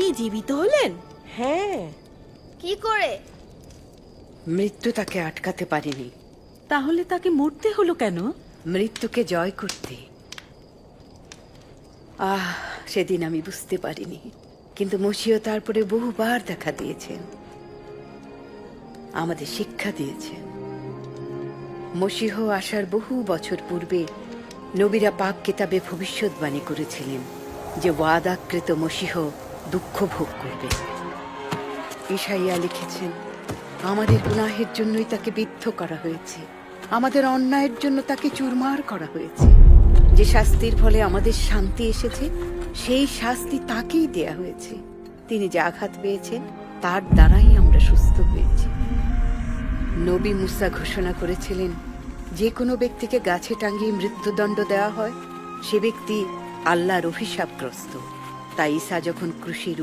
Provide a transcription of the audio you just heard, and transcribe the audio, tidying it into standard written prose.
তিনি জীবিত হলেন? হ্যাঁ, কি করে? মৃত্যু তাকে আটকাতে পারেনি। তাহলে তাকে মরতে হলো কেন? মৃত্যুকে জয় করতে। সেদিন আমি বুঝতে পারিনি, কিন্তু মসিহ তারপরে বহুবার দেখা দিয়েছেন, আমাদের শিক্ষা দিয়েছেন। মসিহ আসার বহু বছর পূর্বে নবীরা পাক কিতাবে ভবিষ্যৎবাণী করেছিলেন যে ওয়াদাকৃত মসিহ দুঃখ ভোগ করবে। ঈশাইয়া লিখেছেন, আমাদের গুনাহের জন্যই তাকে বিদ্ধ করা হয়েছে, আমাদের অন্যায়ের জন্য তাকে চুরমার করা হয়েছে। যে শাস্তির ফলে আমাদের শান্তি এসেছে, সেই শাস্তি তাকেই দেয়া হয়েছে। তিনি যে আঘাত পেয়েছেন, তার দ্বারাই আমরা সুস্থ হয়েছি। নবী মুসা ঘোষণা করেছিলেন, যে কোনো ব্যক্তিকে গাছে টাঙিয়ে মৃত্যুদণ্ড দেওয়া হয়, সে ব্যক্তি আল্লাহর অভিশাপগ্রস্ত। তাই ঈসা যখন ক্রুশে